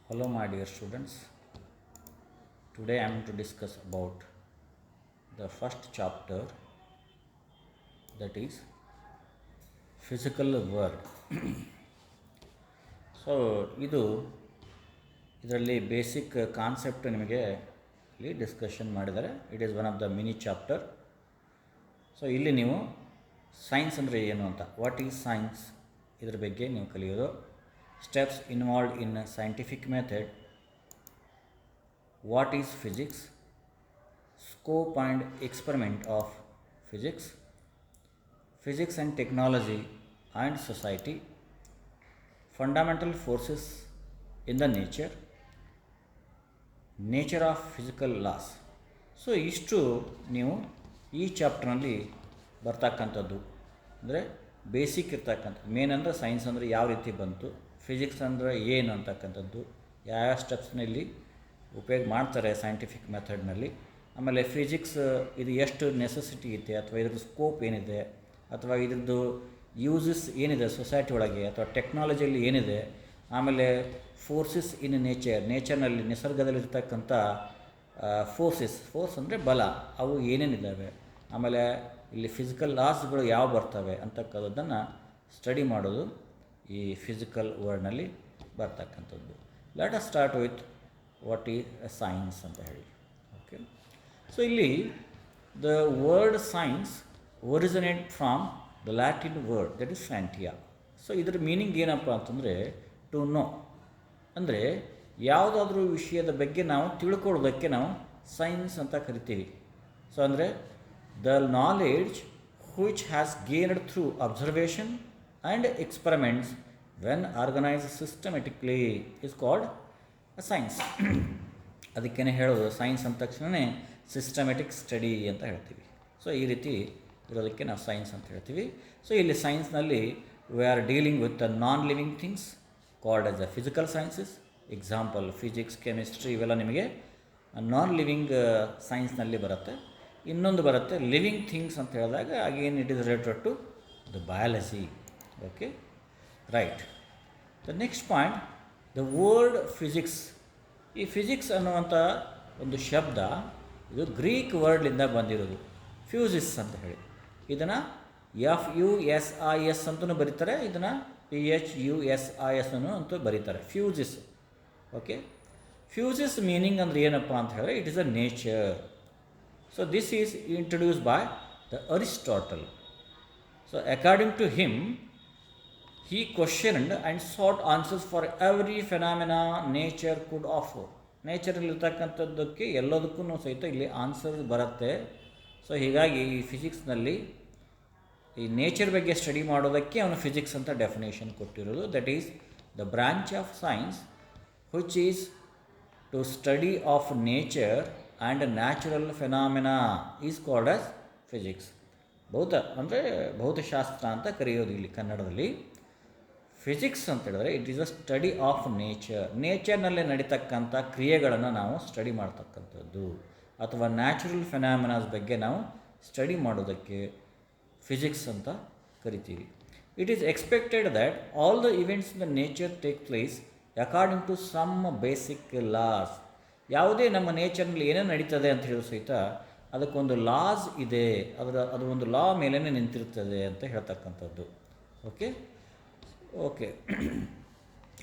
Hello my dear students. Today I am to discuss about the first chapter, that is physical world. So ಇದರಲ್ಲಿ basic concept ನಿಮಗೆ ಇಲ್ಲಿ discussion ಮಾಡಿದ್ದಾರೆ. It is one of the mini chapter. So ಇಲ್ಲಿ ನೀವು science ಅಂದರೆ ಏನು ಅಂತ, what is science, ಇದ್ರ ಬಗ್ಗೆ ನೀವು ಕಲಿಯೋದು. Steps involved in scientific method, what is physics, scope and experiment of physics, physics and technology and society, fundamental forces in the nature of physical laws. So ಇಷ್ಟು ನೀವು ಈ ಚಾಪ್ಟರ್ನಲ್ಲಿ ಬರ್ತಕ್ಕಂಥದ್ದು ಅಂದರೆ ಬೇಸಿಕ್ ಇರ್ತಕ್ಕಂಥದ್ದು. ಮೇನ್ ಅಂದರೆ ಸೈನ್ಸ್ ಅಂದರೆ ಯಾವ ರೀತಿ ಬಂತು, ಫಿಸಿಕ್ಸ್ ಅಂದರೆ ಏನು ಅಂತಕ್ಕಂಥದ್ದು, ಯಾವ ಸ್ಟೆಪ್ಸ್ನಲ್ಲಿ ಉಪಯೋಗ ಮಾಡ್ತಾರೆ ಸೈಂಟಿಫಿಕ್ ಮೆಥಡ್ನಲ್ಲಿ. ಆಮೇಲೆ ಫಿಸಿಕ್ಸ್ ಇದು ಎಷ್ಟು ನೆಸೆಸಿಟಿ ಇದೆ, ಅಥವಾ ಇದ್ರದ್ದು ಸ್ಕೋಪ್ ಏನಿದೆ, ಅಥವಾ ಇದ್ರದ್ದು ಯೂಸಸ್ ಏನಿದೆ ಸೊಸೈಟಿ ಒಳಗೆ, ಅಥವಾ ಟೆಕ್ನಾಲಜಿಯಲ್ಲಿ ಏನಿದೆ. ಆಮೇಲೆ ಫೋರ್ಸಸ್ ಇನ್ ನೇಚರ್ನಲ್ಲಿ ನಿಸರ್ಗದಲ್ಲಿರ್ತಕ್ಕಂಥ ಫೋರ್ಸ್ ಅಂದರೆ ಬಲ, ಅವು ಏನೇನಿದ್ದಾವೆ. ಆಮೇಲೆ ಇಲ್ಲಿ ಫಿಸಿಕಲ್ ಲಾಸ್ಗಳು ಯಾವ ಬರ್ತವೆ ಅಂತಕ್ಕಂಥದ್ದನ್ನು ಸ್ಟಡಿ ಮಾಡೋದು ಈ ಫಿಸಿಕಲ್ ವರ್ಡ್ನಲ್ಲಿ ಬರ್ತಕ್ಕಂಥದ್ದು. Let us start with what is science ಅಂತ ಹೇಳಿ. ಓಕೆ, ಸೊ ಇಲ್ಲಿ the word science originate from the Latin word that is scientia. So ಇದರ ಮೀನಿಂಗ್ ಏನಪ್ಪ ಅಂತಂದರೆ ಟು ನೋ, ಅಂದರೆ ಯಾವುದಾದ್ರೂ ವಿಷಯದ ಬಗ್ಗೆ ನಾವು ತಿಳ್ಕೊಳ್ಳೋದಕ್ಕೆ ನಾವು ಸೈನ್ಸ್ ಅಂತ ಕರಿತೀವಿ. ಸೊ ಅಂದರೆ the knowledge which has gained through observation and experiments when organised systematically is called science. ಅದಕ್ಕೇ ಹೇಳೋದು ಸೈನ್ಸ್ ಅಂದ ತಕ್ಷಣವೇ ಸಿಸ್ಟಮೆಟಿಕ್ ಸ್ಟಡಿ ಅಂತ ಹೇಳ್ತೀವಿ. ಸೊ ಈ ರೀತಿ ಇರೋದಕ್ಕೆ ನಾವು ಸೈನ್ಸ್ ಅಂತ ಹೇಳ್ತೀವಿ. ಸೊ ಇಲ್ಲಿ ಸೈನ್ಸ್ನಲ್ಲಿ we are dealing with the non living things called as the physical sciences. Example physics, chemistry ಇವೆಲ್ಲ ನಿಮಗೆ ನಾನ್ ಲಿವಿಂಗ್ ಸೈನ್ಸ್ನಲ್ಲಿ ಬರುತ್ತೆ. ಇನ್ನೊಂದು ಬರುತ್ತೆ ಲಿವಿಂಗ್ ಥಿಂಗ್ಸ್ ಅಂತ ಹೇಳಿದಾಗ again it is related to the biology. Okay, right. The next point, the word physics. ಈ physics ಅನ್ನುವಂಥ ಒಂದು ಶಬ್ದ ಇದು ಗ್ರೀಕ್ ವರ್ಡ್ಲಿಂದ ಬಂದಿರೋದು, ಫ್ಯೂಸಿಸ್ ಅಂತ ಹೇಳಿ. ಇದನ್ನು FUSIS ಅಂತಲೂ ಬರೀತಾರೆ, ಇದನ್ನು PHUSIS ಅಂತೂ ಬರೀತಾರೆ, ಫ್ಯೂಸಿಸ್. ಓಕೆ, ಫ್ಯೂಸಿಸ್ ಮೀನಿಂಗ್ ಅಂದರೆ ಏನಪ್ಪ ಅಂತ ಹೇಳಿದ್ರೆ it is a nature. So this is introduced by the Aristotle. So according to him, he questioned and sought answers for every phenomena nature could offer. ನೇಚರಲ್ಲಿರ್ತಕ್ಕಂಥದ್ದಕ್ಕೆ ಎಲ್ಲದಕ್ಕೂ ಸಹಿತ ಇಲ್ಲಿ ಆನ್ಸರ್ ಬರುತ್ತೆ. ಸೊ ಹೀಗಾಗಿ ಈ ಫಿಸಿಕ್ಸ್ನಲ್ಲಿ ಈ ನೇಚರ್ ಬಗ್ಗೆ ಸ್ಟಡಿ ಮಾಡೋದಕ್ಕೆ ಅವನು ಫಿಸಿಕ್ಸ್ ಅಂತ ಡೆಫಿನೇಷನ್ ಕೊಟ್ಟಿರೋದು. That is the branch of science which is to study of nature and natural phenomena is called as physics. ಭೌತಶಾಸ್ತ್ರ ಅಂತ ಕರೆಯೋದು ಇಲ್ಲಿ ಕನ್ನಡದಲ್ಲಿ. ಫಿಸಿಕ್ಸ್ ಅಂತ ಹೇಳಿದ್ರೆ it is a study of ನೇಚರ್ನಲ್ಲೇ ನಡೀತಕ್ಕಂಥ ಕ್ರಿಯೆಗಳನ್ನು ನಾವು ಸ್ಟಡಿ ಮಾಡ್ತಕ್ಕಂಥದ್ದು, ಅಥವಾ ನ್ಯಾಚುರಲ್ ಫೆನಾಮಿನಾಸ್ ಬಗ್ಗೆ ನಾವು ಸ್ಟಡಿ ಮಾಡೋದಕ್ಕೆ ಫಿಸಿಕ್ಸ್ ಅಂತ ಕರಿತೀವಿ. It is expected that all the events in the nature take place according to some basic laws. ಯಾವುದೇ ನಮ್ಮ ನೇಚರ್ನಲ್ಲಿ ಏನೇನು ನಡೀತದೆ ಅಂತ ಹೇಳೋ ಸಹಿತ ಅದಕ್ಕೊಂದು ಲಾಸ್ ಇದೆ, ಅದು ಒಂದು ಲಾ ಮೇಲೇ ನಿಂತಿರ್ತದೆ ಅಂತ ಹೇಳ್ತಕ್ಕಂಥದ್ದು. ಓಕೆ,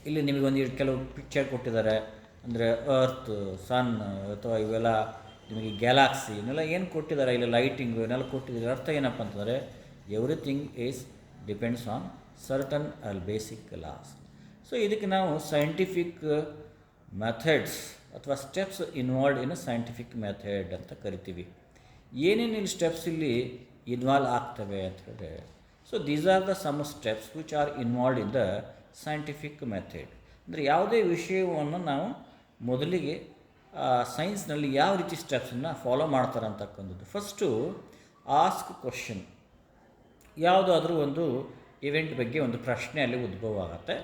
ಇಲ್ಲಿ ನಿಮಗೊಂದು ಕೆಲವು ಪಿಕ್ಚರ್ ಕೊಟ್ಟಿದ್ದಾರೆ. ಅಂದರೆ ಅರ್ತ್, ಸನ್, ಅಥವಾ ಇವೆಲ್ಲ ನಿಮಗೆ ಗ್ಯಾಲಾಕ್ಸಿ ಇವನ್ನೆಲ್ಲ ಏನು ಕೊಟ್ಟಿದ್ದಾರೆ, ಇಲ್ಲಿ ಲೈಟಿಂಗು ಇವನ್ನೆಲ್ಲ ಕೊಟ್ಟಿದ್ದಾರೆ. ಅರ್ಥ ಏನಪ್ಪ ಅಂತಂದರೆ everything is depends on certain basic loss. So ಇದಕ್ಕೆ ನಾವು ಸೈಂಟಿಫಿಕ್ ಮೆಥಡ್ಸ್ ಅಥವಾ steps involved in scientific method ಅಂತ ಕರಿತೀವಿ. ಏನೇನು ಇಲ್ಲಿ ಸ್ಟೆಪ್ಸ್ ಇಲ್ಲಿ ಇನ್ವಾಲ್ವ್ ಆಗ್ತವೆ ಅಂತ ಹೇಳಿದ್ರೆ, so these are the some steps which are involved in the scientific method. ಅಂದರೆ ಯಾವುದೇ ವಿಷಯವನ್ನು ನಾವು ಮೊದಲಿಗೆ ಸೈನ್ಸ್ನಲ್ಲಿ ಯಾವ ರೀತಿ ಸ್ಟೆಪ್ಸನ್ನು ಫಾಲೋ ಮಾಡ್ತಾರೆ ಅಂತಕ್ಕಂಥದ್ದು. First ask question. ಯಾವುದಾದ್ರೂ ಒಂದು ಇವೆಂಟ್ ಬಗ್ಗೆ ಒಂದು ಪ್ರಶ್ನೆ ಅಲ್ಲಿ ಉದ್ಭವ ಆಗುತ್ತೆ.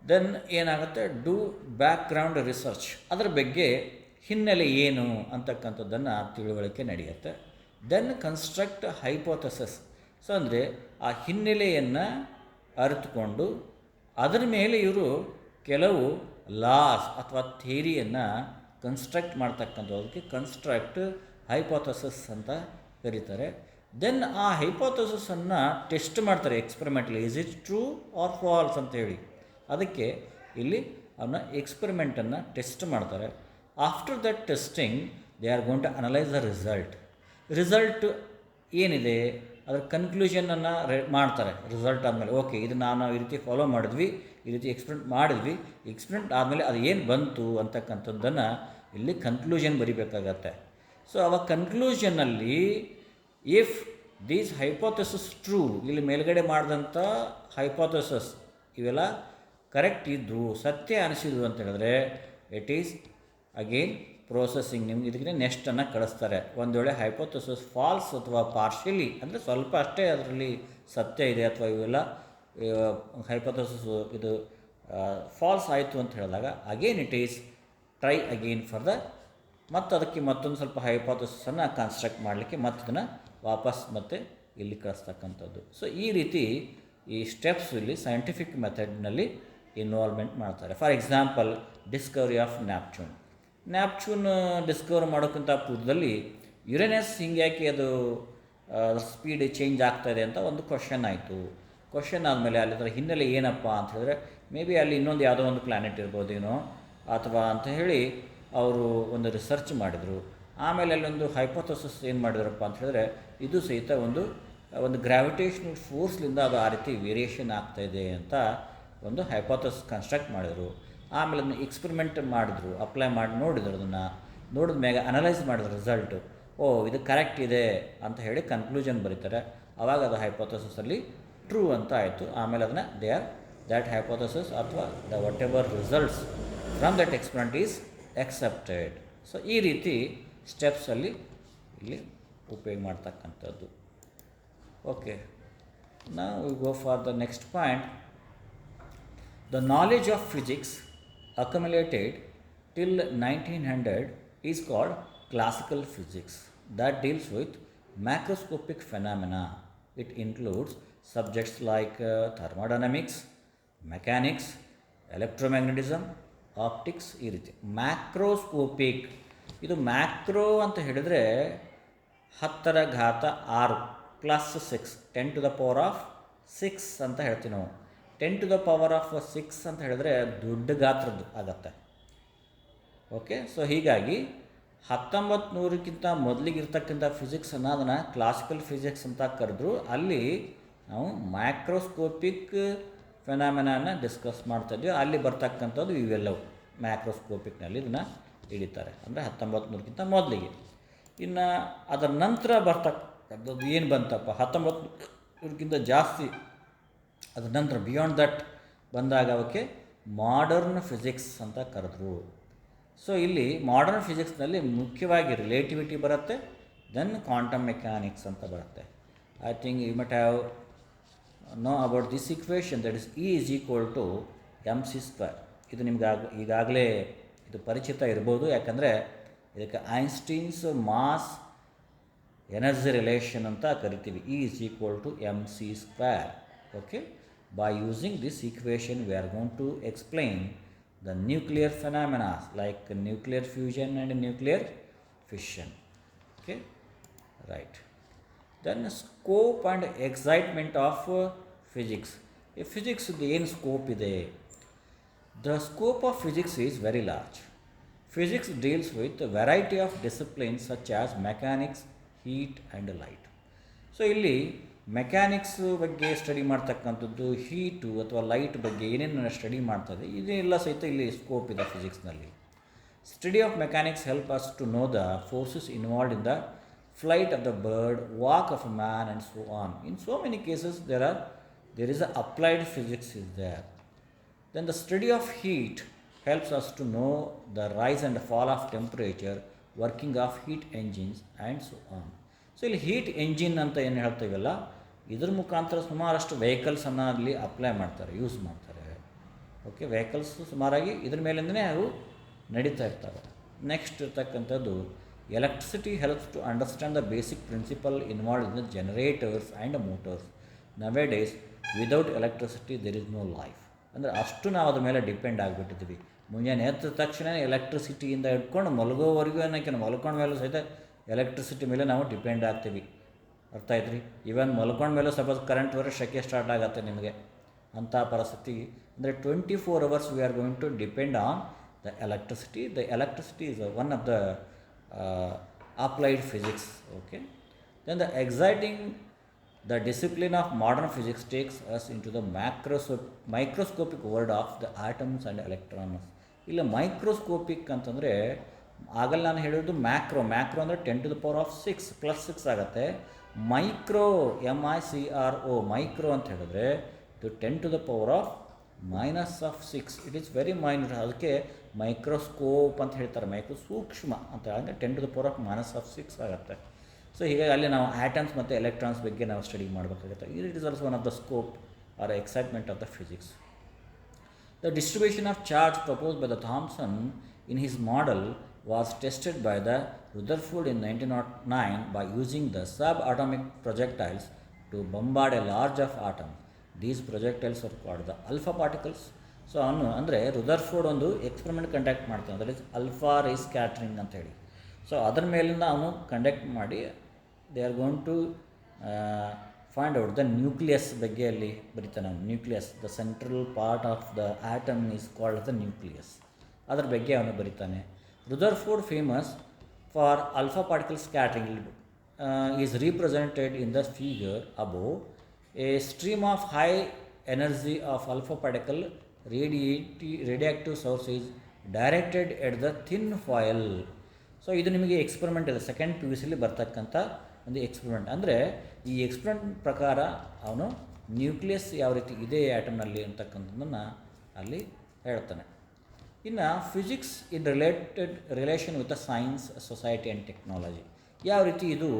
ದೆನ್ ಏನಾಗುತ್ತೆ, ಡೂ ಬ್ಯಾಕ್ಗ್ರೌಂಡ್ ರಿಸರ್ಚ್, ಅದರ ಬಗ್ಗೆ ಹಿನ್ನೆಲೆ ಏನು ಅಂತಕ್ಕಂಥದ್ದನ್ನು ತಿಳುವಳಿಕೆ ನಡೆಯುತ್ತೆ. Then construct hypothesis. ಸೊ ಅಂದರೆ ಆ ಹಿನ್ನೆಲೆಯನ್ನು ಅರಿತುಕೊಂಡು ಅದರ ಮೇಲೆ ಇವರು ಕೆಲವು ಲಾಸ್ ಅಥವಾ ಥಿಯರಿಯನ್ನು ಕನ್ಸ್ಟ್ರಕ್ಟ್ ಮಾಡ್ತಕ್ಕಂಥದ್ದಕ್ಕೆ ಕನ್ಸ್ಟ್ರಕ್ಟ್ ಹೈಪೋಥಸಿಸ್ ಅಂತ ಕರೀತಾರೆ. ದೆನ್ ಆ ಹೈಪೋಥಸಿಸನ್ನು ಟೆಸ್ಟ್ ಮಾಡ್ತಾರೆ experimentally, is it true or false ಅಂತ ಹೇಳಿ. ಅದಕ್ಕೆ ಇಲ್ಲಿ ಅವನ್ನ ಎಕ್ಸ್ಪೆರಿಮೆಂಟನ್ನು ಟೆಸ್ಟ್ ಮಾಡ್ತಾರೆ. After that testing they are going to analyse the result ಏನಿದೆ ಅದರ ಕನ್ಕ್ಲೂಷನನ್ನು ಮಾಡ್ತಾರೆ. ರಿಸಲ್ಟ್ ಆದಮೇಲೆ ಓಕೆ ಇದು ನಾವು ಈ ರೀತಿ ಫಾಲೋ ಮಾಡಿದ್ವಿ, ಈ ರೀತಿ ಎಕ್ಸ್ಪೆರಿಮೆಂಟ್ ಆದಮೇಲೆ ಅದು ಏನು ಬಂತು ಅಂತಕ್ಕಂಥದ್ದನ್ನು ಇಲ್ಲಿ ಕನ್ಕ್ಲೂಷನ್ ಬರಿಬೇಕಾಗತ್ತೆ. ಸೊ ಅವ ಕನ್ಕ್ಲೂಷನ್ನಲ್ಲಿ ಇಫ್ ದೀಸ್ ಹೈಪೋಥೆಸಿಸ್ ಟ್ರೂ, ಇಲ್ಲಿ ಮೇಲ್ಗಡೆ ಮಾಡಿದಂಥ ಹೈಪೋಥೆಸಿಸ್ ಇವೆಲ್ಲ ಕರೆಕ್ಟ್ ಇದ್ದು ಸತ್ಯ ಅನಿಸಿದ್ವು ಅಂತ ಹೇಳಿದ್ರೆ ಇಟ್ ಈಸ್ ಅಗೇನ್ ಪ್ರೋಸೆಸಿಂಗ್, ನಿಮ್ಗೆ ಇದಕ್ಕೆ ನೆಕ್ಸ್ಟನ್ನು ಕಳಿಸ್ತಾರೆ. ಒಂದು ವೇಳೆ ಹೈಪೋಥೆಸಿಸ್ ಫಾಲ್ಸ್ ಅಥವಾ ಪಾರ್ಷಿಯಲಿ ಅಂದರೆ ಸ್ವಲ್ಪ ಅಷ್ಟೇ ಅದರಲ್ಲಿ ಸತ್ಯ ಇದೆ ಅಥವಾ ಇವೆಲ್ಲ ಹೈಪೋಥೆಸಿಸ್ ಇದು ಫಾಲ್ಸ್ ಆಯಿತು ಅಂತ ಹೇಳಿದಾಗ again it is try again for the ಮತ್ತು ಅದಕ್ಕೆ ಮತ್ತೊಂದು ಸ್ವಲ್ಪ ಹೈಪೋಥೆಸಿಸನ್ನು ಕನ್ಸ್ಟ್ರಕ್ಟ್ ಮಾಡಲಿಕ್ಕೆ ಮತ್ತು ಇದನ್ನು ವಾಪಸ್ ಮತ್ತೆ ಇಲ್ಲಿ ಕಳಿಸ್ತಕ್ಕಂಥದ್ದು. ಸೊ ಈ ರೀತಿ ಈ ಸ್ಟೆಪ್ಸ್ ಇಲ್ಲಿ ಸೈಂಟಿಫಿಕ್ ಮೆಥಡ್ನಲ್ಲಿ ಇನ್ವಾಲ್ವ್ಮೆಂಟ್ ಮಾಡ್ತಾರೆ. For example discovery of Neptune discover ಮಾಡೋಕ್ಕಿಂತ ಪೂರ್ವದಲ್ಲಿ ಯುರೇನಸ್ ಹಿಂಗೆ ಯಾಕೆ ಅದು ಸ್ಪೀಡ್ ಚೇಂಜ್ ಆಗ್ತಾಯಿದೆ ಅಂತ ಒಂದು ಕ್ವಶನ್ ಆಯಿತು. ಕ್ವಶನ್ ಆದಮೇಲೆ ಅಲ್ಲಿ ಅದರ ಹಿನ್ನೆಲೆ ಏನಪ್ಪ ಅಂತ ಹೇಳಿದ್ರೆ ಮೇ ಬಿ ಅಲ್ಲಿ ಇನ್ನೊಂದು ಯಾವುದೋ ಒಂದು ಪ್ಲ್ಯಾನೆಟ್ ಇರ್ಬೋದೇನೋ ಅಥವಾ ಅಂತ ಹೇಳಿ ಅವರು ಒಂದು ರಿಸರ್ಚ್ ಮಾಡಿದರು. ಆಮೇಲೆ ಅಲ್ಲೊಂದು ಹೈಪೋಥೆಸಿಸ್ ಏನು ಮಾಡಿದ್ರಪ್ಪ ಅಂತ ಹೇಳಿದ್ರೆ ಇದು ಸಹಿತ ಒಂದು ಗ್ರಾವಿಟೇಷನಲ್ ಫೋರ್ಸ್ಲಿಂದ ಅದು ಆ ರೀತಿ ವೇರಿಯೇಷನ್ ಆಗ್ತಾಯಿದೆ ಅಂತ ಒಂದು ಹೈಪೋಥೆಸಿಸ್ ಕನ್ಸ್ಟ್ರಕ್ಟ್ ಮಾಡಿದರು. ಆಮೇಲೆ ಅದನ್ನು ಎಕ್ಸ್ಪೆರಿಮೆಂಟ್ ಮಾಡಿದ್ರು, ಅಪ್ಲೈ ಮಾಡಿ ನೋಡಿದ್ರು, ಅದನ್ನು ನೋಡಿದ ಮ್ಯಾಗ ಅನಲೈಸ್ ಮಾಡಿದ್ರು ರಿಸಲ್ಟು, ಇದು ಕರೆಕ್ಟ್ ಇದೆ ಅಂತ ಹೇಳಿ ಕನ್ಕ್ಲೂಷನ್ ಬರೀತಾರೆ. ಆವಾಗ ಅದು ಹೈಪೋಥೆಸಿಸಲ್ಲಿ ಟ್ರೂ ಅಂತ ಆಯಿತು. ಆಮೇಲೆ ಅದನ್ನು ದ್ಯಾಟ್ ಹೈಪೋಥೆಸಿಸ್ ಅಥವಾ what ever results from that experiment is accepted. So ಈ ರೀತಿ ಸ್ಟೆಪ್ಸಲ್ಲಿ ಇಲ್ಲಿ ಉಪಯೋಗ ಮಾಡ್ತಕ್ಕಂಥದ್ದು. ಓಕೆ, ನಾವು we go for the next point. The knowledge of physics accumulated till 1900 is called classical physics that deals with macroscopic phenomena. It includes subjects like thermodynamics, mechanics, electromagnetism, optics. ಈ ರೀತಿ macroscopic, ಇದು macro ಅಂತ ಹೇಳಿದರೆ 10⁻6 +6 10⁻6 ಅಂತ ಹೇಳ್ತೀವಿ ನಾವು. 10⁻6 ಅಂತ ಹೇಳಿದ್ರೆ ದೊಡ್ಡ ಗಾತ್ರದ್ದು ಆಗತ್ತೆ. ಓಕೆ, ಸೊ ಹೀಗಾಗಿ 1900ಕ್ಕಿಂತ ಮೊದಲಿಗಿರ್ತಕ್ಕಂಥ ಫಿಸಿಕ್ಸನ್ನು ಅದನ್ನು ಕ್ಲಾಸಿಕಲ್ ಫಿಸಿಕ್ಸ್ ಅಂತ ಕರೆದ್ರು. ಅಲ್ಲಿ ನಾವು ಮ್ಯಾಕ್ರೋಸ್ಕೋಪಿಕ್ ಫೆನಾಮಿನಾನ ಡಿಸ್ಕಸ್ ಮಾಡ್ತಾಯಿದ್ವಿ. ಅಲ್ಲಿ ಬರ್ತಕ್ಕಂಥದ್ದು ಇವೆಲ್ಲವು ಮ್ಯಾಕ್ರೋಸ್ಕೋಪಿಕ್ನಲ್ಲಿ ಇದನ್ನು ಹಿಡಿತಾರೆ, ಅಂದರೆ 1900ಕ್ಕಿಂತ ಮೊದಲಿಗೆ. ಇನ್ನು ಅದರ ನಂತರ ಬರ್ತಕ್ಕಂಥದ್ದು ಏನು ಬಂತಪ್ಪ 1900ಕ್ಕಿಂತ ಜಾಸ್ತಿ ಅದರ ನಂತರ ಬಿಯಾಂಡ್ ದಟ್ ಬಂದಾಗ ಅವಕ್ಕೆ ಮಾಡರ್ನ್ ಫಿಸಿಕ್ಸ್ ಅಂತ ಕರೆದ್ರು. ಸೊ ಇಲ್ಲಿ ಮಾಡರ್ನ್ ಫಿಸಿಕ್ಸ್ನಲ್ಲಿ ಮುಖ್ಯವಾಗಿ ರಿಲೇಟಿವಿಟಿ ಬರುತ್ತೆ, ದೆನ್ ಕ್ವಾಂಟಮ್ ಮೆಕ್ಯಾನಿಕ್ಸ್ ಅಂತ ಬರುತ್ತೆ. I think you must have know about this equation, that is E = mc². ಇದು ನಿಮ್ಗೆ ಈಗಾಗಲೇ ಇದು ಪರಿಚಿತ ಇರ್ಬೋದು, ಯಾಕಂದರೆ ಇದಕ್ಕೆ ಐನ್ಸ್ಟೀನ್ಸ್ ಮಾಸ್ ಎನರ್ಜಿ ರಿಲೇಷನ್ ಅಂತ ಕರಿತೀವಿ. E = mc². Okay, by using this equation we are going to explain the nuclear phenomena like nuclear fusion and nuclear fission. Okay, right. Then scope and excitement of physics. If physics ಏನು scope ಇದೆ, the scope of physics is very large. Physics deals with a variety of disciplines such as mechanics, heat and light. So ಇಲ್ಲಿ mechanics ಬಗ್ಗೆ study ಮಾಡ್ತಕ್ಕಂಥದ್ದು, heat ಅಥವಾ light ಬಗ್ಗೆ ಏನೇನು study ಮಾಡ್ತದೆ ಇದೆಲ್ಲ ಸಹಿತ ಇಲ್ಲಿ ಸ್ಕೋಪ್ ಇದೆ ಫಿಸಿಕ್ಸ್ನಲ್ಲಿ. Study of mechanics help us to know the forces involved in the flight of the bird, walk of a man and so on. In so many cases there is a applied physics is there. Then the study of heat helps us to know the rise and fall of temperature, working of heat engines and so on. So ಇಲ್ಲಿ heat engine ಅಂತ ಏನು ಹೇಳ್ತೀವಲ್ಲ ಇದ್ರ ಮುಖಾಂತರ ಸುಮಾರಷ್ಟು ವೆಹಿಕಲ್ಸನ್ನು ಅಲ್ಲಿ apply ಮಾಡ್ತಾರೆ, use ಮಾಡ್ತಾರೆ. ಓಕೆ, ವೆಹಿಕಲ್ಸ್ ಸುಮಾರಾಗಿ ಇದ್ರ ಮೇಲಿಂದನೇ ಅವು ನಡೀತಾ ಇರ್ತವೆ. ನೆಕ್ಸ್ಟ್ ಇರ್ತಕ್ಕಂಥದ್ದು electricity helps to understand the basic principle involved in the generators and motors. Nowadays without electricity there is no life. ಅಂದರೆ ಅಷ್ಟು ನಾವು ಅದ್ರ ಮೇಲೆ ಡಿಪೆಂಡ್ ಆಗಿಬಿಟ್ಟಿದ್ವಿ. ಮುಂಜಾನೆ ಎದ್ದ ತಕ್ಷಣ ಎಲೆಕ್ಟ್ರಿಸಿಟಿಯಿಂದ ಹಿಡ್ಕೊಂಡು ಮಲಗೋವರೆಗೂ ಏನಕ್ಕೆ ಮಲ್ಕೊಂಡ ಮೇಲೂ ಸಹಿತ ಎಲೆಕ್ಟ್ರಿಸಿಟಿ ಮೇಲೆ ನಾವು ಡಿಪೆಂಡ್ ಆಗ್ತೀವಿ. ಅರ್ಥ ಆಯ್ತು ರೀ. ಈವನ್ ಮಲ್ಕೊಂಡ ಮೇಲೂ ಸಪೋಸ್ ಕರೆಂಟ್ ಬರೋ ಶೆಕೆ ಸ್ಟಾರ್ಟ್ ಆಗುತ್ತೆ ನಿಮಗೆ. ಅಂಥ ಪರಿಸ್ಥಿತಿ ಅಂದರೆ 24 hours we are going to depend on the electricity. The electricity is one of the applied physics. Okay, then the discipline of modern physics takes us into the microscopic world of the atoms and electrons. ಇಲ್ಲ microscopic ಅಂತಂದರೆ ಆಗಲ್ಲ ನಾನು ಹೇಳಿದ್ದು macro ಅಂದರೆ 10⁶ +6 ಆಗುತ್ತೆ. Micro MICRO micro ಅಂತ ಹೇಳಿದ್ರೆ ಇದು 10⁻⁻⁶. It is very minute. ಅದಕ್ಕೆ ಮೈಕ್ರೋಸ್ಕೋಪ್ ಅಂತ ಹೇಳ್ತಾರೆ. ಸೂಕ್ಷ್ಮ ಅಂತ ಅಂದರೆ 10⁻⁻⁶ ಆಗುತ್ತೆ. ಸೊ ಹೀಗಾಗಿ ಅಲ್ಲಿ ನಾವು ಆಟಮ್ಸ್ ಮತ್ತು ಎಲೆಕ್ಟ್ರಾನ್ಸ್ ಬಗ್ಗೆ ನಾವು ಸ್ಟಡಿ ಮಾಡಬೇಕಾಗುತ್ತೆ. It is also one of the scope or excitement of the physics. The distribution of charge proposed by the Thomson in his model was tested by the Rutherford in 1909 by using the subatomic projectiles to bombard a large of atoms. These projectiles are called the alpha particles. So ಅವನು ಅಂದರೆ Rutherford ಒಂದು experiment conduct ಮಾಡ್ತಾನೆ, that is alpha ray scattering ಅಂತ ಹೇಳಿ. So ಅದರ ಮೇಲಿಂದ ಅವನು conduct ಮಾಡಿ they are going to find out the nucleus ಬಗ್ಗೆ ಅಲ್ಲಿ ಬರೀತಾನೆ. Nucleus, the central part of the atom is called the nucleus. ಅದ್ರ ಬಗ್ಗೆ ಅವನು ಬರೀತಾನೆ. Rutherford famous for alpha particle scattering is represented in the figure above. A stream of high energy of alpha particle radioactive source is directed at the thin foil. So ಇದು ನಿಮಗೆ experiment ಇದೆ, second PUC ಬರ್ತಕ್ಕಂಥ ಒಂದು experiment. ಅಂದರೆ ಈ experiment ಪ್ರಕಾರ ಅವನು nucleus ಯಾವ ರೀತಿ ಇದೆ ಆಟಮ್ನಲ್ಲಿ ಅಂತಕ್ಕಂಥದ್ದನ್ನು ಅಲ್ಲಿ ಹೇಳ್ತಾನೆ. ಇನ್ನು physics in relation with the science, society and technology, ಯಾವ ರೀತಿ ಇದು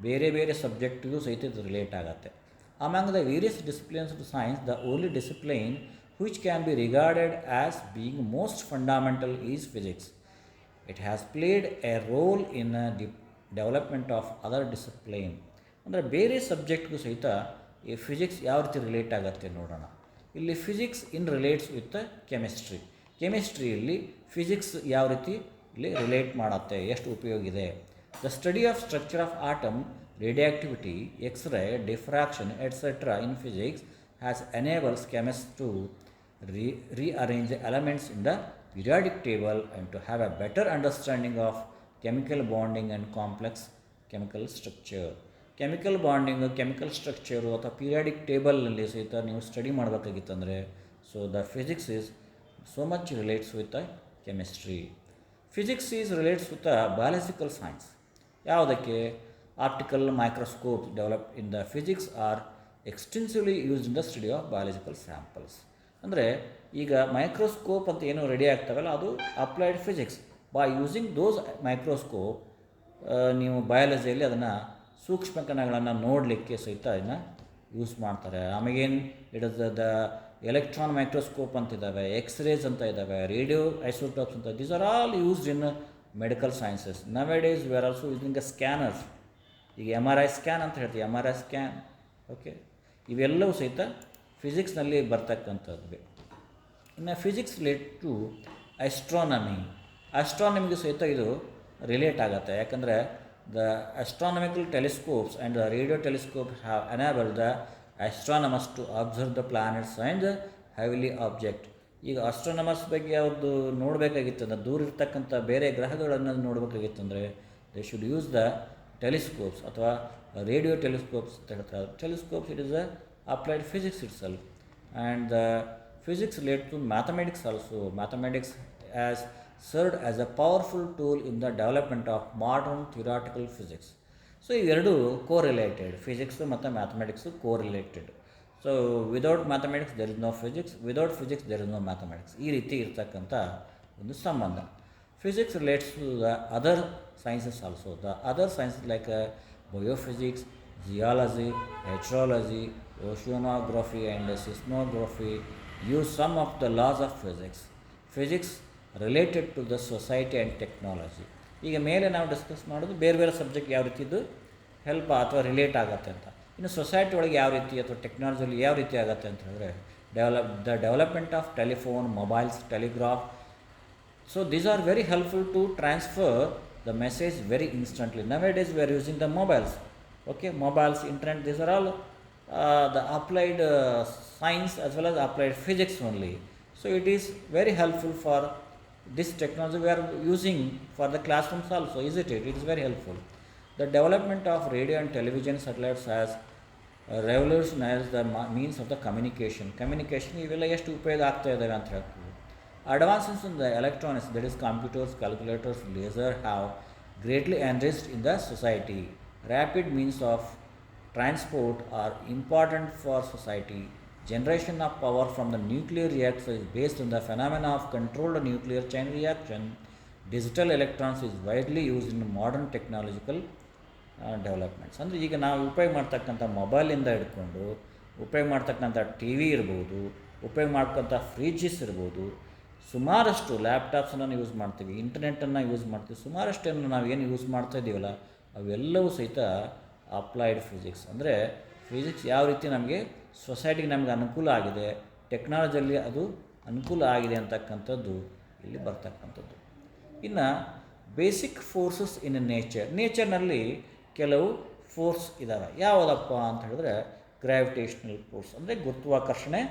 ಬೇರೆ ಬೇರೆ ಸಬ್ಜೆಕ್ಟಿಗೂ ಸಹಿತ ಇದು ರಿಲೇಟ್ ಆಗುತ್ತೆ. Among the various disciplines of science, the only discipline which can be regarded as being most fundamental is physics. It has played a role in the development of other discipline. ಅಂದರೆ ಬೇರೆ ಸಬ್ಜೆಕ್ಟ್ಗೂ ಸಹಿತ ಈ physics ಯಾವ ರೀತಿ relate ಆಗುತ್ತೆ ನೋಡೋಣ. ಇಲ್ಲಿ physics relates with chemistry. ಕೆಮಿಸ್ಟ್ರಿಯಲ್ಲಿ ಫಿಸಿಕ್ಸ್ ಯಾವ ರೀತಿ ಇಲ್ಲಿ ರಿಲೇಟ್ ಮಾಡುತ್ತೆ, ಎಷ್ಟು ಉಪಯೋಗ ಇದೆ. The study of structure of atom, radioactivity, X-ray, diffraction, etc. in physics has enables chemists to rearrange the elements in the periodic table and to have a better understanding of chemical bonding and complex chemical structure. Chemical bonding, chemical structure ಅಥವಾ periodic ಟೇಬಲ್ನಲ್ಲಿ ಸಹಿತ ನೀವು study ಮಾಡಬೇಕಾಗಿತ್ತಂದರೆ so the physics is so much relates with the chemistry. Physics is relates with the biological science. ಯಾವುದಕ್ಕೆ? Optical microscopes developed in the physics are extensively used in the study of biological samples. ಅಂದರೆ ಈಗ microscope ಅಂತ ಏನು ready ಆಗ್ತಾವಲ್ಲ ಅದು applied physics. By using those microscope ನೀವು ಬಯಾಲಜಿಯಲ್ಲಿ ಅದನ್ನು ಸೂಕ್ಷ್ಮ ಕಣಗಳನ್ನು ನೋಡಲಿಕ್ಕೆ ಸಹಿತ ಅದನ್ನು ಯೂಸ್ ಮಾಡ್ತಾರೆ. ಆಮೇಗೇನು it is the electron microscope ಅಂತ ಇದ್ದಾವೆ, ಎಕ್ಸ್ರೇಸ್ ಅಂತ ಇದ್ದಾವೆ, ರೇಡಿಯೋ ಐಸೋಟೋಪ್ಸ್ ಅಂತ. These are all used in medical sciences. Nowadays we are also using the scanners. ಈಗ MRI ಸ್ಕ್ಯಾನ್ ಅಂತ ಹೇಳ್ತೀವಿ, MRI ಸ್ಕ್ಯಾನ್. ಓಕೆ, ಇವೆಲ್ಲವೂ ಸಹಿತ ಫಿಸಿಕ್ಸ್ನಲ್ಲಿ ಬರ್ತಕ್ಕಂಥದ್ದು. ಇನ್ನು ಫಿಸಿಕ್ಸ್ ರಿಲೇಟ್ ಟು ಆಸ್ಟ್ರಾನಮಿಗೂ ಸಹಿತ ಇದು ರಿಲೇಟ್ ಆಗುತ್ತೆ. ಯಾಕಂದರೆ the astronomical telescopes and the radio telescope have enabled the astronomers to observe the planets and the heavily object. ಈಗ ಆಸ್ಟ್ರಾನಮರ್ಸ್ ಬಗ್ಗೆ ಅವ್ರದ್ದು ನೋಡಬೇಕಾಗಿತ್ತಂದ್ರೆ, ದೂರ ಇರ್ತಕ್ಕಂಥ ಬೇರೆ ಗ್ರಹಗಳನ್ನು ನೋಡಬೇಕಾಗಿತ್ತಂದರೆ they should use the telescopes ಅಥವಾ ರೇಡಿಯೋ ಟೆಲಿಸ್ಕೋಪ್ಸ್ ಅಂತ ಹೇಳ್ತಾರೆ. Telescopes it is a applied physics itself. And the physics relate to mathematics also. Mathematics has served as a powerful tool in the development of modern theoretical physics. So ಇವೆರಡು correlated, physics ಮತ್ತು mathematics correlated. So without mathematics there is no physics, without physics there is no mathematics. ಈ ರೀತಿ ಇರ್ತಕ್ಕಂಥ ಒಂದು ಸಂಬಂಧ. Physics relates to the other sciences also. The other sciences like biophysics, geology, meteorology, oceanography and seismography use some of the laws of physics. Physics related to the society and technology. ಈಗ ಮೇಲೆ ನಾವು discuss ಮಾಡೋದು ಬೇರೆ ಬೇರೆ subject ಯಾವ ರೀತಿದು help ಅಥವಾ relate ಆಗುತ್ತೆ ಅಂತ. ಇನ್ನು ಸೊಸೈಟಿ ಒಳಗೆ ಯಾವ ರೀತಿ ಅಥವಾ ಟೆಕ್ನಾಲಜಿಯಲ್ಲಿ ಯಾವ ರೀತಿ ಆಗುತ್ತೆ ಅಂತ ಹೇಳಿದ್ರೆ the development of telephone, mobiles, telegraph. So these are very helpful to transfer the message very instantly. Nowadays we are using the mobiles, okay, mobiles, internet. These are all the applied science as well as applied physics only. So it is very helpful for this technology we are using for the classrooms also, isn't it? It is very helpful. The development of radio and television satellites has revolutionized the means of the communication. Communication ಇವೆಲ್ಲ ಎಷ್ಟು ಉಪಯೋಗ ಆಗ್ತಾ ಇದ್ದಾವೆ ಅಂತ ಹೇಳ್ತೀವಿ. Advances in the electronics, that is computers, calculators, laser, have greatly enriched in the society. Rapid means of transport are important for society. Generation of power from the nuclear reactor is based on the phenomena of controlled nuclear chain reaction. Digital electrons is widely used in modern technological developments. ಅಂದರೆ ಈಗ ನಾವು ಉಪಯೋಗ ಮಾಡ್ತಕ್ಕಂಥ ಮೊಬೈಲಿಂದ ಹಿಡ್ಕೊಂಡು ಉಪಯೋಗ ಮಾಡ್ತಕ್ಕಂಥ T V ಇರ್ಬೋದು, ಉಪಯೋಗ ಮಾಡ್ತಕ್ಕಂಥ ಫ್ರಿಜ್ಜಸ್ ಇರ್ಬೋದು, ಸುಮಾರಷ್ಟು ಲ್ಯಾಪ್ಟಾಪ್ಸನ್ನು ಯೂಸ್ ಮಾಡ್ತೀವಿ, ಇಂಟರ್ನೆಟನ್ನು ಯೂಸ್ ಮಾಡ್ತೀವಿ, ಸುಮಾರಷ್ಟನ್ನು ನಾವು ಏನು ಯೂಸ್ ಮಾಡ್ತಾ ಇದ್ದೀವಲ್ಲ ಅವೆಲ್ಲವೂ ಸಹಿತ ಅಪ್ಲೈಡ್ ಫಿಸಿಕ್ಸ್. ಅಂದರೆ ಫಿಸಿಕ್ಸ್ ಯಾವ ರೀತಿ ನಮಗೆ ಸೊಸೈಟಿಗೆ ನಮಗೆ ಅನುಕೂಲ ಆಗಿದೆ, ಟೆಕ್ನಾಲಜಿಯಲ್ಲಿ ಅದು ಅನುಕೂಲ ಆಗಿದೆ ಅಂತಕ್ಕಂಥದ್ದು ಇಲ್ಲಿ ಬರ್ತಕ್ಕಂಥದ್ದು. ಇನ್ನು ಬೇಸಿಕ್ ಫೋರ್ಸಸ್ ಇನ್ ನೇಚರ್ನಲ್ಲಿ ಕೆಲವು ಫೋರ್ಸ್ ಇದ್ದಾವೆ. ಯಾವುದಪ್ಪ ಅಂತ ಹೇಳಿದ್ರೆ ಗ್ರಾವಿಟೇಷ್ನಲ್ ಫೋರ್ಸ್ ಅಂದರೆ ಗುರುತ್ವಾಕರ್ಷಣೆ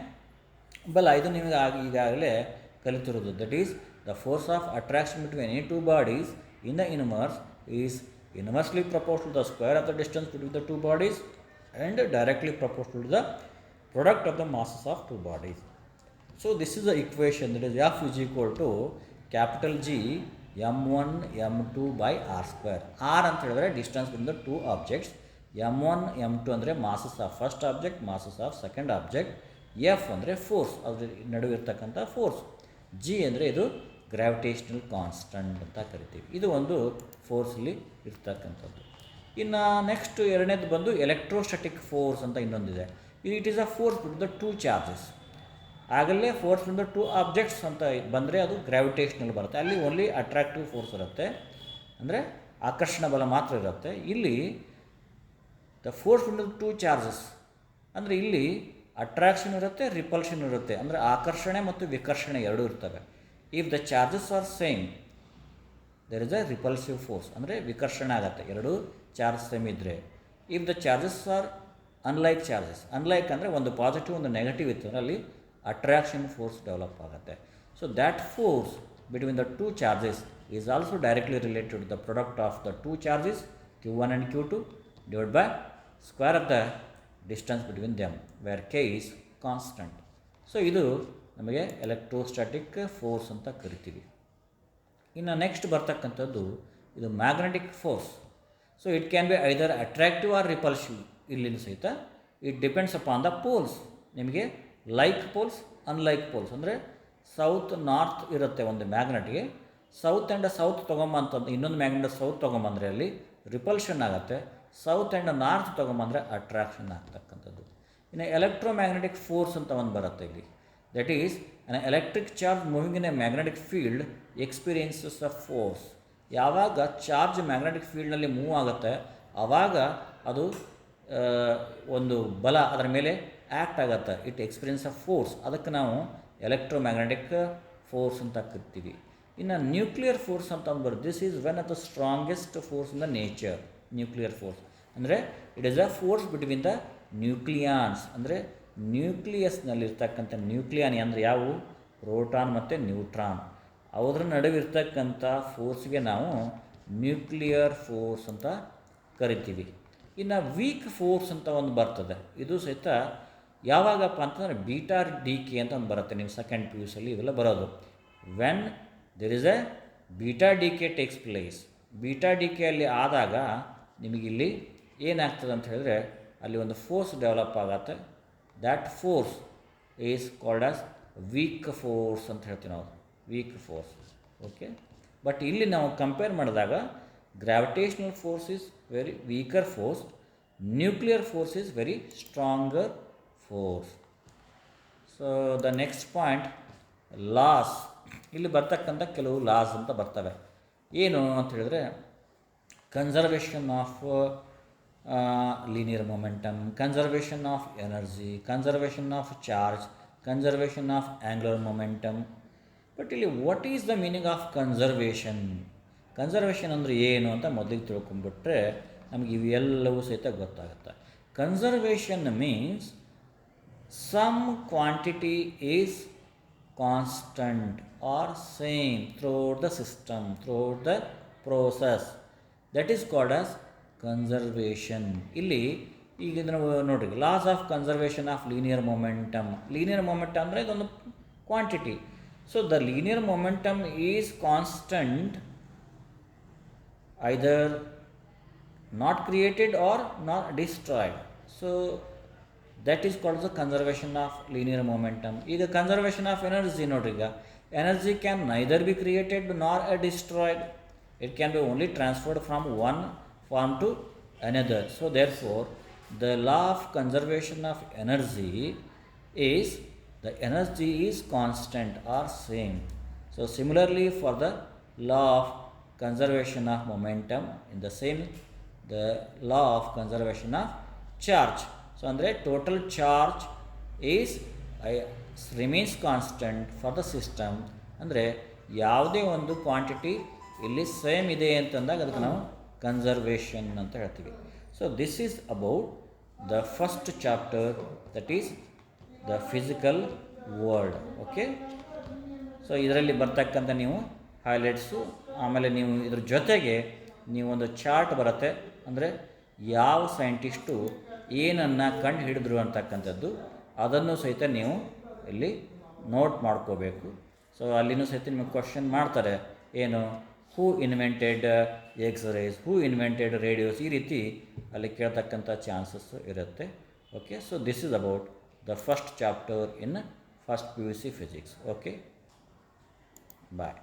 ಬಲ. ಇದು ನಿಮಗೆ ಈಗಾಗಲೇ ಕಲಿತಿರೋದು. That is the force of attraction between any two bodies in the universe is inversely proportional to the square of the distance between the two bodies and directly proportional to the product of the masses of two bodies. So this is the equation, that is F is equal to capital G m1 m2 by r square. R ಅಂತ ಹೇಳಿದ್ರೆ distance between the two objects, m1 m2 ಅಂದರೆ masses of first object, masses of second object, F ಅಂದರೆ force, ಅದ್ರ ನಡುವೆ ಇರ್ತಕ್ಕಂಥ force, G ಅಂದರೆ ಇದು ಗ್ರಾವಿಟೇಷ್ನಲ್ constant ಅಂತ ಕರಿತೀವಿ. ಇದು ಒಂದು ಫೋರ್ಸಲ್ಲಿ ಇರ್ತಕ್ಕಂಥದ್ದು. ಇನ್ನು ನೆಕ್ಸ್ಟ್ ಎರಡನೇದು ಬಂದು ಎಲೆಕ್ಟ್ರೋಸ್ಟಾಟಿಕ್ ಫೋರ್ಸ್ ಅಂತ ಇನ್ನೊಂದಿದೆ. It is a force between the two charges. ಆಗಲೇ force between the two objects ಅಂತ ಬಂದರೆ ಅದು ಗ್ರಾವಿಟೇಷ್ನಲ್ ಬರುತ್ತೆ. ಅಲ್ಲಿ ಓನ್ಲಿ ಅಟ್ರಾಕ್ಟಿವ್ ಫೋರ್ಸ್ ಇರುತ್ತೆ, ಅಂದರೆ ಆಕರ್ಷಣ ಬಲ ಮಾತ್ರ ಇರುತ್ತೆ. ಇಲ್ಲಿ the force between the two charges ಅಂದರೆ ಇಲ್ಲಿ ಅಟ್ರಾಕ್ಷನ್ ಇರುತ್ತೆ, ರಿಪಲ್ಷನ್ ಇರುತ್ತೆ, ಅಂದರೆ ಆಕರ್ಷಣೆ ಮತ್ತು ವಿಕರ್ಷಣೆ ಎರಡೂ ಇರ್ತವೆ. If the charges are same there is a repulsive force, ಅಂದರೆ ವಿಕರ್ಷಣೆ ಆಗುತ್ತೆ ಎರಡೂ ಚಾರ್ಜ್ ಸೇಮ್ ಇದ್ದರೆ. If the charges are unlike charges, unlike ಅಂದರೆ ಒಂದು ಪಾಸಿಟಿವ್ ಒಂದು ನೆಗೆಟಿವ್ ಇತ್ತು, ಅಲ್ಲಿ ಅಟ್ರಾಕ್ಷನ್ ಫೋರ್ಸ್ ಡೆವಲಪ್ ಆಗುತ್ತೆ. So that force between the two charges is also directly related to the product of the two charges q1 and q2 divided by square of the distance between them where k is constant. So ಇದು ನಮಗೆ electrostatic force ಅಂತ ಕರಿತೀವಿ. ಇನ್ನು next ಬರ್ತಕ್ಕಂಥದ್ದು ಇದು magnetic force. So it can be either attractive or repulsive. ಇಲ್ಲಿನ ಸಹಿತ it depends upon the poles. ನಿಮಗೆ ಲೈಕ್ ಪೋಲ್ಸ್, ಅನ್ಲೈಕ್ ಪೋಲ್ಸ್, ಅಂದರೆ ಸೌತ್ ನಾರ್ತ್ ಇರುತ್ತೆ ಒಂದು ಮ್ಯಾಗ್ನೆಟ್ಗೆ. ಸೌತ್ ಆ್ಯಂಡ್ ಸೌತ್ ತೊಗೊಂಬಂತಂದು ಇನ್ನೊಂದು ಮ್ಯಾಗ್ನೆಟ್ ಸೌತ್ ತೊಗೊಂಬಂದರೆ ಅಲ್ಲಿ ರಿಪಲ್ಷನ್ ಆಗುತ್ತೆ, ಸೌತ್ ಆ್ಯಂಡ್ ನಾರ್ತ್ ತೊಗೊಂಬಂದರೆ ಅಟ್ರಾಕ್ಷನ್ ಆಗ್ತಕ್ಕಂಥದ್ದು. ಇನ್ನು ಎಲೆಕ್ಟ್ರೋಮ್ಯಾಗ್ನೆಟಿಕ್ ಫೋರ್ಸ್ ಅಂತ ಒಂದು ಬರುತ್ತೆ ಇಲ್ಲಿ. That is an electric charge moving in a magnetic field experiences a force. ಯಾವಾಗ ಚಾರ್ಜ್ ಮ್ಯಾಗ್ನೆಟಿಕ್ ಫೀಲ್ಡ್ನಲ್ಲಿ ಮೂವ್ ಆಗುತ್ತೆ ಆವಾಗ ಅದು ಒಂದು ಬಲ ಅದರ ಮೇಲೆ ಆ್ಯಕ್ಟ್ ಆಗುತ್ತೆ, ಇಟ್ ಎಕ್ಸ್ಪೀರಿಯನ್ಸ್ ಅ ಫೋರ್ಸ್. ಅದಕ್ಕೆ ನಾವು ಎಲೆಕ್ಟ್ರೋಮ್ಯಾಗ್ನೆಟಿಕ್ ಫೋರ್ಸ್ ಅಂತ ಕರಿತೀವಿ. ಇನ್ನು ನ್ಯೂಕ್ಲಿಯರ್ ಫೋರ್ಸ್ ಅಂತ ಒಂದು ಬರುತ್ತೆ. This is one of the strongest force in the nature. Nuclear force ಅಂದರೆ it is a force between the nucleons, ಅಂದರೆ ನ್ಯೂಕ್ಲಿಯಸ್ನಲ್ಲಿರ್ತಕ್ಕಂಥ ನ್ಯೂಕ್ಲಿಯಾನ್ ಅಂದರೆ ಯಾವುವು, ಪ್ರೋಟಾನ್ ಮತ್ತು ನ್ಯೂಟ್ರಾನ್, ಅದರ ನಡುವೆ ಇರ್ತಕ್ಕಂಥ ಫೋರ್ಸ್ಗೆ ನಾವು ನ್ಯೂಕ್ಲಿಯರ್ ಫೋರ್ಸ್ ಅಂತ ಕರಿತೀವಿ. ಇನ್ನು ವೀಕ್ ಫೋರ್ಸ್ ಅಂತ ಒಂದು ಬರ್ತದೆ. ಇದು ಸಹಿತ ಯಾವಾಗಪ್ಪ ಅಂತಂದರೆ ಬೀಟಾ ಡಿ ಕೆ ಅಂತ ಒಂದು ಬರುತ್ತೆ. ನೀವು ಸೆಕೆಂಡ್ ಪಿ ಯು ಸಿಯಲ್ಲಿ ಇವೆಲ್ಲ ಬರೋದು. When there is a beta decay takes place. Beta decay ಅಲ್ಲಿ ಆದಾಗ ನಿಮಗಿಲ್ಲಿ ಏನಾಗ್ತದೆ ಅಂತ ಹೇಳಿದ್ರೆ ಅಲ್ಲಿ ಒಂದು ಫೋರ್ಸ್ ಡೆವಲಪ್ ಆಗುತ್ತೆ. That force is called as weak force ಅಂತ ಹೇಳ್ತೀವಿ ನಾವು, ವೀಕ್ ಫೋರ್ಸ್. ಓಕೆ, ಬಟ್ ಇಲ್ಲಿ ನಾವು ಕಂಪೇರ್ ಮಾಡಿದಾಗ gravitational force is very weaker force, nuclear force is very stronger force. So the next point laws. ಇಲ್ಲಿ ಬರ್ತಕ್ಕಂಥ ಕೆಲವು ಲಾಸ್ ಅಂತ ಬರ್ತವೆ. ಏನು ಅಂತ ಹೇಳಿದ್ರೆ conservation of linear momentum, conservation of energy, conservation of charge, conservation of angular momentum. But ಇಲ್ಲಿ what is the meaning of conservation? Conservation ಅಂದರೆ ಏನು ಅಂತ ಮೊದಲಿಗೆ ತಿಳ್ಕೊಂಡ್ಬಿಟ್ರೆ ನಮಗೆ ಇವೆಲ್ಲವೂ ಸಹಿತ ಗೊತ್ತಾಗುತ್ತೆ. Conservation means some quantity is constant or same throughout the system, throughout the process, that is called as conservation. ಇಲ್ಲಿ ಈಗ ನಾವು ನೋಡಿರಿ, loss of conservation of linear momentum. Linear momentum ಅಂದರೆ ಇದೊಂದು quantity. So the linear momentum is constant, either not created or not destroyed. So that is called the conservation of linear momentum. ಈಗ conservation of energy ನೋಡ್ರಿ, ಈಗ energy can neither be created nor destroyed. It can be only transferred from one form to another. So therefore the law of conservation of energy is the energy is constant or same. So similarly for the law of conservation of momentum, in the same the law of conservation of charge. So ಅಂದರೆ total charge is remains constant for the system. ಅಂದರೆ ಯಾವುದೇ ಒಂದು quantity ಇಲ್ಲಿ same ಇದೆ ಅಂತಂದಾಗ ಅದಕ್ಕೆ ನಾವು conservation ಅಂತ ಹೇಳ್ತೀವಿ. So this is about the first chapter, that is the physical world. Okay, so ಇದರಲ್ಲಿ ಬರ್ತಕ್ಕಂಥ ನೀವು ಹೈಲೈಟ್ಸು, ಆಮೇಲೆ ನೀವು ಇದ್ರ ಜೊತೆಗೆ ನೀವೊಂದು ಚಾರ್ಟ್ ಬರುತ್ತೆ, ಅಂದರೆ ಯಾವ ಸೈಂಟಿಸ್ಟು ಏನನ್ನು ಕಂಡು ಹಿಡಿದ್ರು ಅಂತಕ್ಕಂಥದ್ದು ಅದನ್ನು ಸಹಿತ ನೀವು ಇಲ್ಲಿ ನೋಟ್ ಮಾಡ್ಕೋಬೇಕು. ಸೊ ಅಲ್ಲಿನೂ ಸಹಿತ ನಿಮಗೆ ಕ್ವಶನ್ ಮಾಡ್ತಾರೆ, ಏನು who invented X rays, who invented radios, ಈ ರೀತಿ ಅಲ್ಲಿ ಕೇಳ್ತಕ್ಕಂಥ ಚಾನ್ಸಸ್ ಇರುತ್ತೆ. Okay, so this is about the first chapter in first PUC physics. Okay, bye.